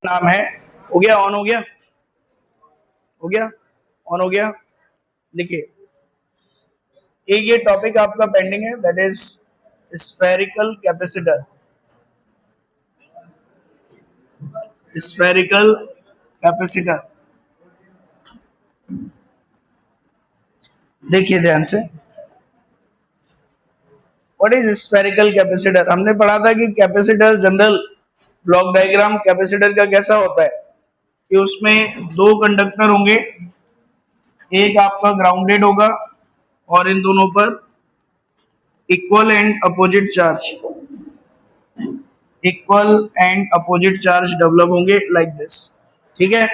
नाम है। हो गया? ऑन हो गया? हो गया? ऑन हो गया? लिखिए, एक ये टॉपिक आपका पेंडिंग है, that is spherical capacitor. Spherical capacitor, देखिए ध्यान से। What is spherical capacitor? हमने पढ़ा था कि capacitor general block diagram capacitor का कैसा होता है कि उसमें दो कंडक्टर होंगे, एक आपका ग्राउंडेड होगा और इन दोनों पर equal and opposite charge, equal and opposite charge develop होंगे लाइक दिस। ठीक है।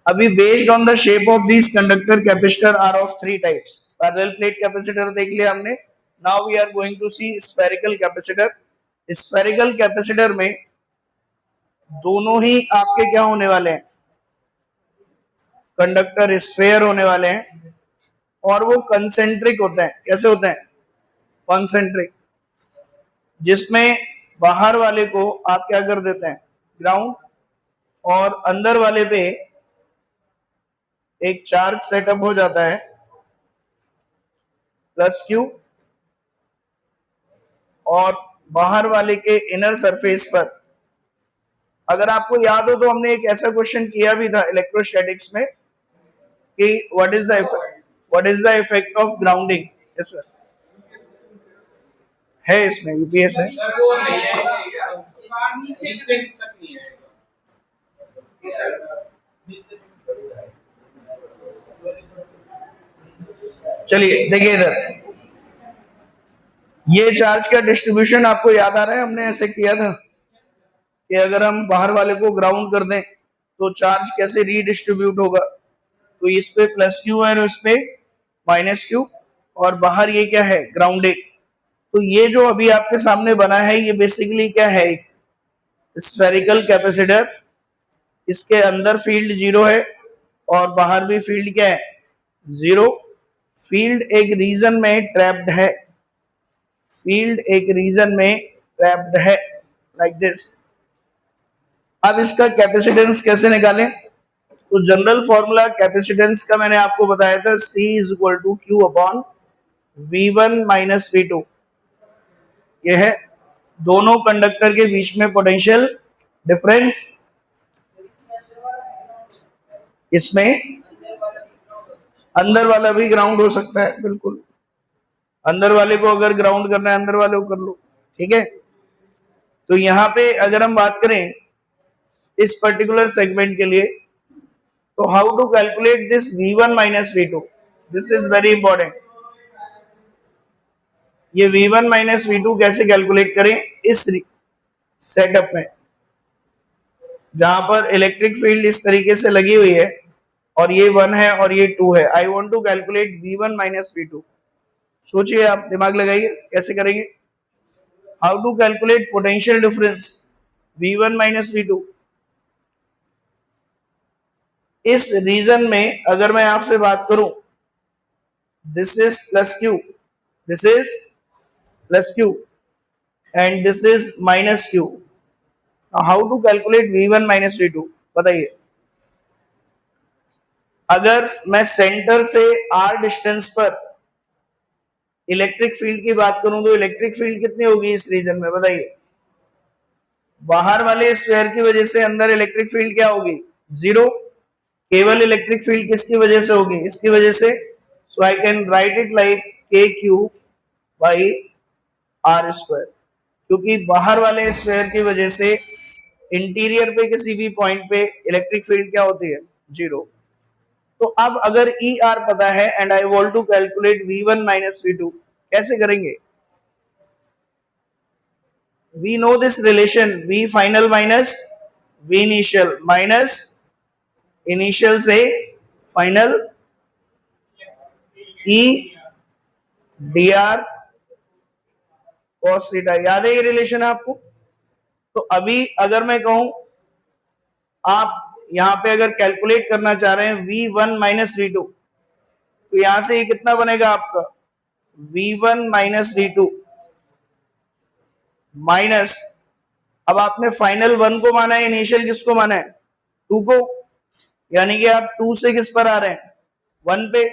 अभी based on the shape of this conductor capacitor are of three types. Parallel plate capacitor देख लिया हमने। Now we are going to see spherical capacitor. Spherical capacitor में दोनों ही आपके क्या होने वाले हैं? कंडक्टर स्फेयर होने वाले हैं और वो कंसेंट्रिक होते हैं। कैसे होते हैं? कॉन्सेंट्रिक, जिसमें बाहर वाले को आप क्या कर देते हैं? ग्राउंड, और अंदर वाले पे एक चार्ज सेटअप हो जाता है प्लस क्यू, और बाहर वाले के इनर सरफेस पर, अगर आपको याद हो तो हमने एक ऐसा क्वेश्चन किया भी था इलेक्ट्रोस्टैटिक्स में कि what is the effect of grounding. Yes sir, है इसमें यूपीएस है। चलिए देखिए इधर, ये चार्ज का डिस्ट्रीब्यूशन आपको याद आ रहा है? हमने ऐसे किया था कि अगर हम बाहर वाले को ग्राउंड कर दें तो चार्ज कैसे रीडिस्ट्रीब्यूट होगा। तो इस पे प्लस क्यू है और इस पे माइनस क्यू, और बाहर ये क्या है? ग्राउंडेड। तो ये जो अभी आपके सामने बना है ये बेसिकली क्या है? एक स्फेरिकल कैपेसिटर। इसके अंदर फील्ड जीरो है और बाहर भी फील्ड क्या है? जीरो। फील्ड एक रीजन में ट्रैप्ड है, फील्ड एक रीजन में ट्रैप्ड है लाइक दिस। अब इसका कैपेसिटेंस कैसे निकालें? तो जनरल फॉर्मूला कैपेसिटेंस का मैंने आपको बताया था, C is equal to Q upon V1 minus V2। ये है दोनों कंडक्टर के बीच में पोटेंशियल डिफरेंस। इसमें अंदर वाला भी ग्राउंड हो सकता है, बिल्कुल। अंदर वाले को अगर ग्राउंड करना है अंदर वाले को कर लो। ठीक है। तो यहां पे अगर हम बात करें इस पर्टिकुलर सेगमेंट के लिए, तो how to calculate this V1 minus V2? This is very important. ये V1 माइनस V2 कैसे कैलकुलेट करें इस सेटअप में, जहां पर इलेक्ट्रिक फील्ड इस तरीके से लगी हुई है और ये 1 है और ये 2 है। I want to calculate V1 minus V2। सोचिए, आप दिमाग लगाइए कैसे करेंगे। How to calculate potential difference V1 minus V2? इस रीजन में अगर मैं आपसे बात करूं, this is plus Q, this is plus Q and this is minus Q. How to calculate V1 minus V2? बताइए। अगर मैं सेंटर से r डिस्टेंस पर इलेक्ट्रिक फील्ड की बात करूं तो इलेक्ट्रिक फील्ड कितनी होगी इस रीजन में? बताइए। बाहर वाले स्फीयर की वजह से अंदर इलेक्ट्रिक फील्ड क्या होगी? जीरो। केवल इलेक्ट्रिक फील्ड किसकी वजह से होगी? इसकी वजह से। So I can write it like k q by r square, क्योंकि बाहर वाले स्फीयर की वजह से इंटीरियर पे किसी भी पॉइंट पे इलेक्ट्रिक फील्ड क्या होती है? जीरो। तो अब अगर ई आर पता है and I want to calculate V1 minus V2, कैसे करेंगे? We know this relation, V final minus V initial, minus initial से final E d r cos theta. याद है ये रिलेशन आपको? तो अभी अगर मैं कहूं, आप यहां पे अगर कैलकुलेट करना चाह रहे हैं V1 माइनस V2, तो यहां से ये कितना बनेगा आपका? V1 माइनस V2 माइनस अब आपने फाइनल 1 को माना है, इनिशियल किसको माना है? 2 को, यानी कि आप 2 से किस पर आ रहे हैं? 1 पे।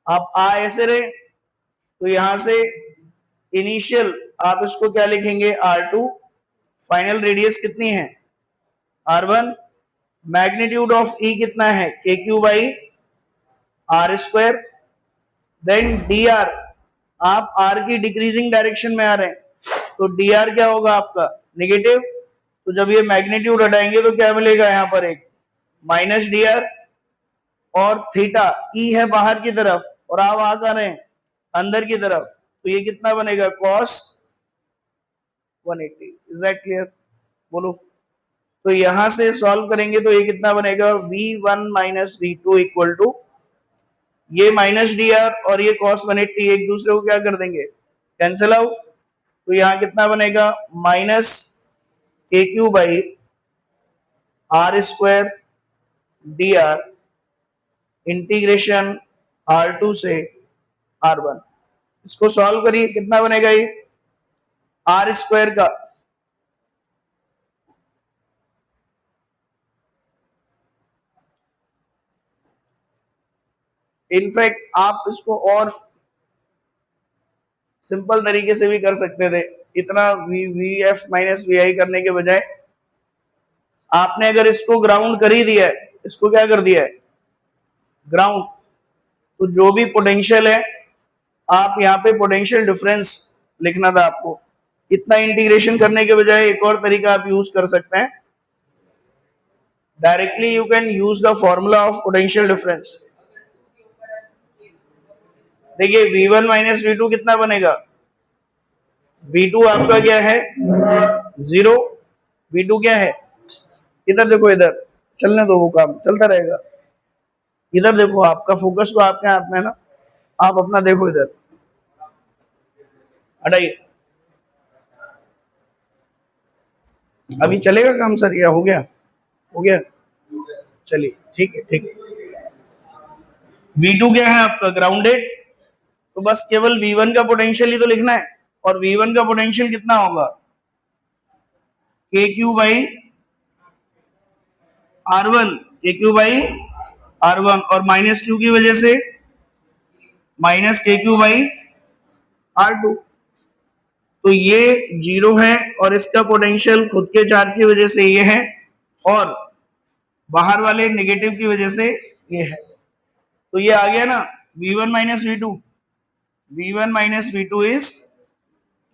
आप आ ऐसे रहे, तो यहां से इनिशियल आप इसको क्या लिखेंगे? R2। फाइनल रेडियस कितनी है? R1। मैग्नीट्यूड ऑफ E कितना है? KQ by R square. Then dr, आप r की डिक्रीजिंग डायरेक्शन में आ रहे हैं, तो dr क्या होगा आपका? नेगेटिव। तो जब ये मैग्नीट्यूड हटाएंगे तो क्या मिलेगा? यहां पर एक माइनस dr, और थीटा E है बाहर की तरफ और आप आ कर रहे हैं अंदर की तरफ, तो ये कितना बनेगा? cos 180। Is that clear? बोलो। तो यहां से सॉल्व करेंगे तो ये कितना बनेगा? V1 minus V2 equal to ये माइनस dr और ये cos 180 एक दूसरे को क्या कर देंगे? Cancel out. तो यहां कितना बनेगा? Minus KQ by R square dr integration R2 से R1। इसको सॉल्व करिए, कितना बनेगा ये? R स्क्वायर का इनफैक्ट आप इसको और सिंपल तरीके से भी कर सकते थे, इतना VF माइनस VI करने के बजाय आपने अगर इसको ग्राउंड कर ही दिया है, इसको क्या कर दिया है? ग्राउंड, तो जो भी पोटेंशियल है आप यहाँ पे पोटेंशियल डिफरेंस लिखना था आपको। इतना इंटीग्रेशन करने के बजाय एक और तरीका आप यूज कर सकते हैं, directly you can use the formula of potential difference. देखिए V1 माइनस V2 कितना बनेगा? V2 आपका क्या है? 0। V2 क्या है? इधर देखो, इधर चलने दो, वो काम चलता रहेगा। इधर देखो, आपका फोकस तो आपके हाथ में है ना, आप अपना देखो इधर। हटाइए। अभी चलेगा काम सर या हो गया? हो गया, चलिए ठीक है, ठीक है। V2 क्या है आपका? ग्राउंडेड। तो बस केवल V1 का पोटेंशियल ही तो लिखना है, और V1 का पोटेंशियल कितना होगा? KQ by R1, KQ by R1, और माइनस Q की वजह से माइनस KQ बाई R2। तो ये 0 है और इसका पोटेंशियल खुद के चार्ज की वजह से ये है, और बाहर वाले नेगेटिव की वजह से ये है। तो ये आ गया ना V1 minus V2। V1 minus V2 is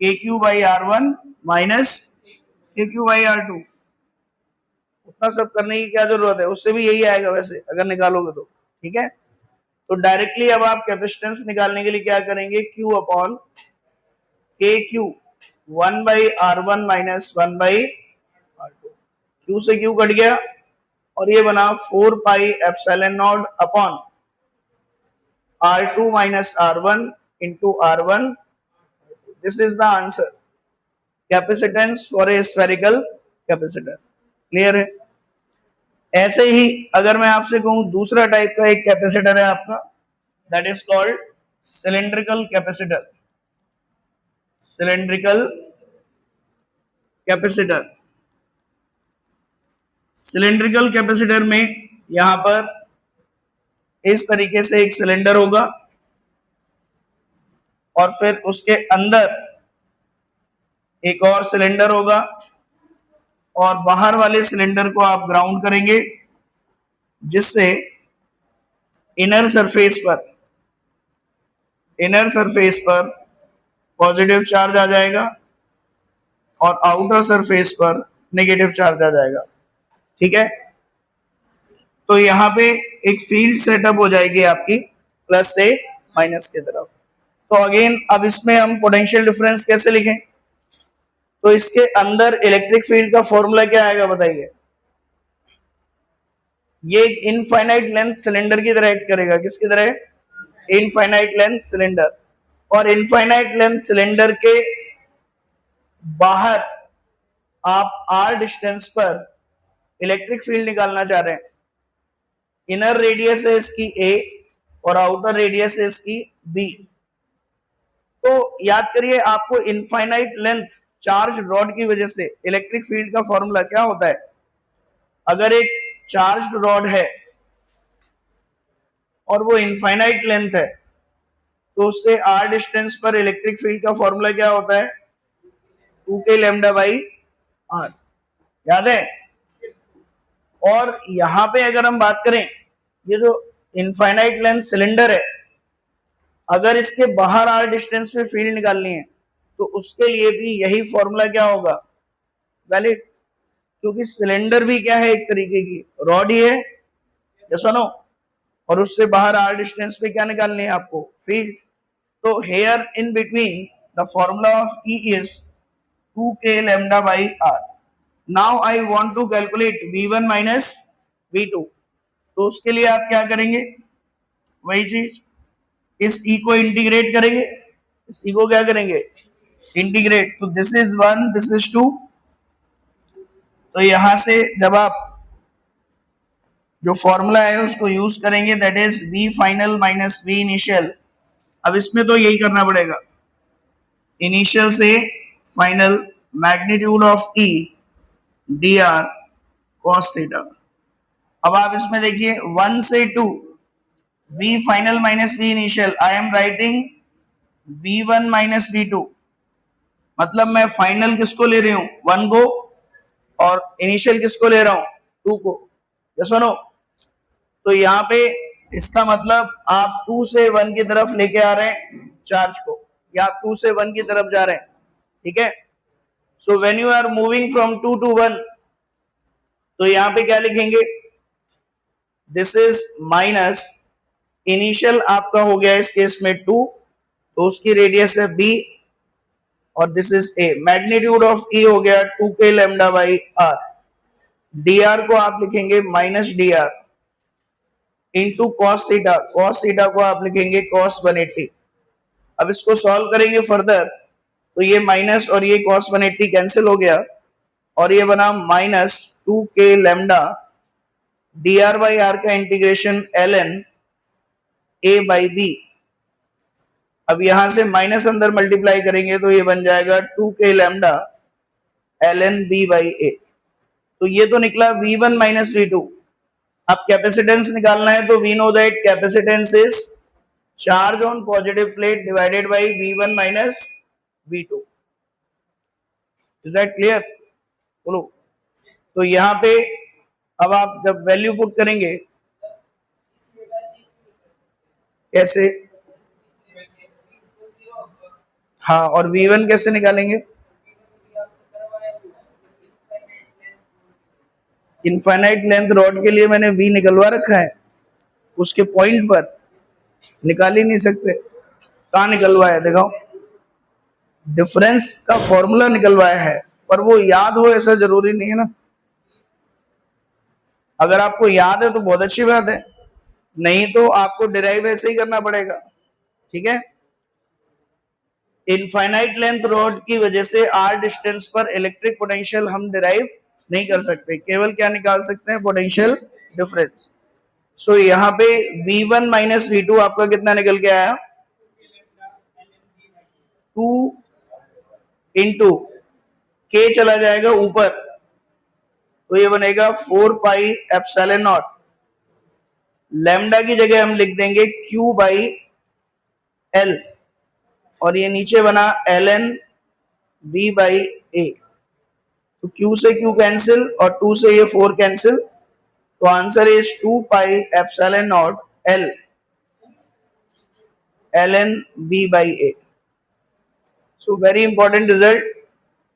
KQ by R1 minus KQ by R2। उतना सब करने की क्या जरूरत है, उससे भी यही आएगा वैसे अगर निकालोगे तो। ठीक है, तो डायरेक्टली अब आप कैपेसिटेंस निकालने के लिए क्या करेंगे? Q upon KQ 1 by R1 minus 1 by R2। Q से Q कट गया और ये बना 4 pi epsilon not upon R2 minus R1 into R1। This is the answer, capacitance for a spherical capacitor. Clear है? ऐसे ही अगर मैं आपसे कहूं दूसरा टाइप का एक कैपेसिटर है आपका, that is called cylindrical capacitor. Cylindrical capacitor, cylindrical capacitor में यहां पर इस तरीके से एक सिलेंडर होगा और फिर उसके अंदर एक और सिलेंडर होगा, और बाहर वाले सिलेंडर को आप ग्राउंड करेंगे, जिससे इनर सरफेस पर पॉजिटिव चार्ज आ जाएगा और आउटर सरफेस पर नेगेटिव चार्ज आ जाएगा। ठीक है, तो यहाँ पे एक फील्ड सेटअप हो जाएगी आपकी प्लस से माइनस की तरफ। तो अगेन अब इसमें हम पोटेंशियल डिफरेंस कैसे लिखें? तो इसके अंदर इलेक्ट्रिक फील्ड का फॉर्मूला क्या आएगा बताइए? ये एक इनफाइनाइट लेंथ सिलेंडर की तरह एक्ट करेगा। किसकी तरह? Infinite length cylinder. और इनफाइनाइट लेंथ सिलेंडर के बाहर आप r डिस्टेंस पर इलेक्ट्रिक फील्ड निकालना चाह रहे हैं। इनर रेडियस है इसकी a और आउटर रेडियस है इसकी b। तो याद करिए, आपको इनफाइनाइट लेंथ चार्ज रॉड की वजह से इलेक्ट्रिक फील्ड का फॉर्मूला क्या होता है? अगर एक चार्ज रॉड है और वो इनफाइनाइट लेंथ है तो उससे r डिस्टेंस पर इलेक्ट्रिक फील्ड का फॉर्मूला क्या होता है? 2k lambda by r। याद है? और यहां पे अगर हम बात करें, ये जो इनफाइनाइट लेंथ सिलेंडर है, अगर इसके बाहर r डिस्टेंस पे फील्ड निकालनी है तो उसके लिए भी यही फॉर्मूला क्या होगा? वैलिड, क्योंकि सिलेंडर भी क्या है? एक तरीके की रॉड ही है, या सुनो, और उससे बाहर r डिस्टेंस पे क्या निकालनी है आपको? फील्ड। तो here in between the formula of E is 2k lambda by r। Now I want to calculate V1 minus V2। तो उसके लिए आप क्या करेंगे? वही चीज, इस E को इंटीग्रेट करेंगे, इस E को क्या करेंगे? इंटीग्रेट। तो दिस इज 1, दिस इज 2। तो यहां से जब आप जो फॉर्मूला है उसको यूज करेंगे, that is V final minus V initial. अब इसमें तो यही करना पड़ेगा, इनिशियल से final, magnitude of E dr cos theta. अब आप इसमें देखिए 1 से 2, V final minus V initial, I am writing V1 minus V2। मतलब मैं फाइनल किसको ले रही हूं? 1 को, और इनिशियल किसको ले रहा हूं? 2 को। या सुनो, तो यहाँ पे इसका मतलब आप 2 से 1 की तरफ लेके आ रहे हैं चार्ज को, या आप 2 से 1 की तरफ जा रहे हैं, ठीक है? So when you are moving from 2 to 1, तो यहां पे क्या लिखेंगे? दिस इज माइनस, इनिशियल आपका हो गया इस केस में 2, तो उसकी रेडियस है b, और this is a। Magnitude of E हो गया 2k lambda by r। dr को आप लिखेंगे minus dr into cos theta. Cos theta को आप लिखेंगे कॉस 180। अब इसको सॉल्व करेंगे फर्दर, तो ये माइनस और ये कॉस 180 कैंसिल हो गया, और ये बना minus 2k lambda dr by r का integration ln a by b। अब यहां से माइनस अंदर मल्टीप्लाई करेंगे तो ये बन जाएगा 2k lambda ln b by a। तो ये तो निकला V1 माइनस V2। अब कैपेसिटेंस निकालना है, तो we know that capacitance is charge on positive plate divided by V1 minus V2। Is that clear? बोलो। तो यहाँ पे अब आप जब वैल्यू पुट करेंगे, कैसे? हाँ, और V1 कैसे निकालेंगे? इनफाइनाइट लेंथ रॉड के लिए मैंने V निकलवा रखा है, उसके पॉइंट पर निकाल ही नहीं सकते। कहाँ निकलवाया? दिखाओ। डिफरेंस का फॉर्मूला निकलवाया है, पर वो याद हो ऐसा जरूरी नहीं है ना। अगर आपको याद है तो बहुत अच्छी बात है, नहीं तो आपको डिराइव ऐसे ही करना पड़ेगा, ठीक है? इनफाइनाइट लेंथ रॉड की वजह से r डिस्टेंस पर इलेक्ट्रिक पोटेंशियल हम डिराइव नहीं कर सकते, केवल क्या निकाल सकते हैं? Potential difference. सो यहाँ पे V1 माइनस V2 आपका कितना निकल के आया? 2 इंटू k चला जाएगा ऊपर, तो ये बनेगा 4 पाई एप्सिलॉन नॉट। लैम्डा की जगह हम लिख देंगे Q बाई L, और ये नीचे बना ln b बाई a। तो Q से Q कैंसिल और 2 से ये 4 कैंसिल, तो answer is 2 pi epsilon not L ln b by a। So very important result,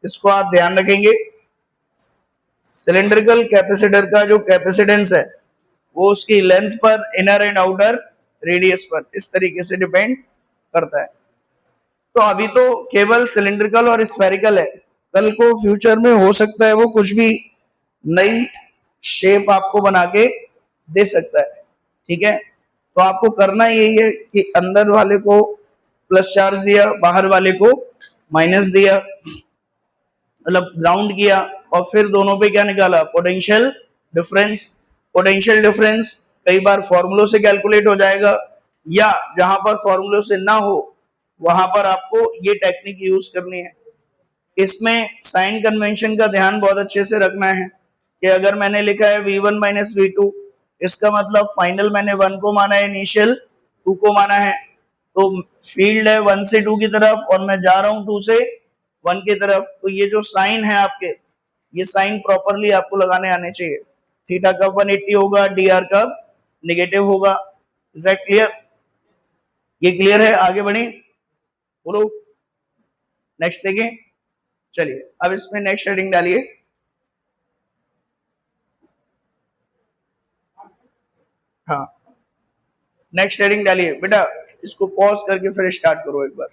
इसको आप ध्यान रखेंगे। सिलेंड्रिकल कैपेसिटर का जो कैपेसिटेंस है वो उसकी लेंथ पर, इनर एंड आउटर रेडियस पर इस तरीके से डिपेंड करता है। तो अभी तो केवल सिलेंड्रिकल और स्फेरिकल है, कल को फ्यूचर में हो सकता है वो कुछ भी नई शेप आपको बना के दे सकता है, ठीक है? तो आपको करना यही है कि अंदर वाले को प्लस चार्ज दिया, बाहर वाले को माइनस दिया, मतलब ग्राउंड किया, और फिर दोनों पे क्या निकाला? Potential difference. पोटेंशियल डिफरेंस कई बार फॉर्मूलों से कैलकुलेट हो जाएगा, या जहां पर फॉर्मूलों से ना हो वहां पर आपको ये टेक्निक यूज करनी है। इसमें साइन कन्वेंशन का ध्यान बहुत अच्छे से रखना है कि अगर मैंने लिखा है v1 माइनस v2, इसका मतलब फाइनल मैंने 1 को माना है, इनिशियल 2 को माना है, तो फील्ड है 1 से 2 की तरफ और मैं जा रहा हूं 2 से 1 की तरफ। तो ये जो साइन है आपके, ये साइन प्रॉपरली आपको लगाने आने चाहिए। थीटा का 180 होगा, dr का नेगेटिव होगा। Is that clear? ये क्लियर है? आगे बढ़े, बोलो नेक्स्ट देखें। चलिए अब इसमें नेक्स्ट हेडिंग डालिए। हाँ, नेक्स्ट हेडिंग डालिए बेटा। इसको पॉज करके फिर स्टार्ट करो एक बार।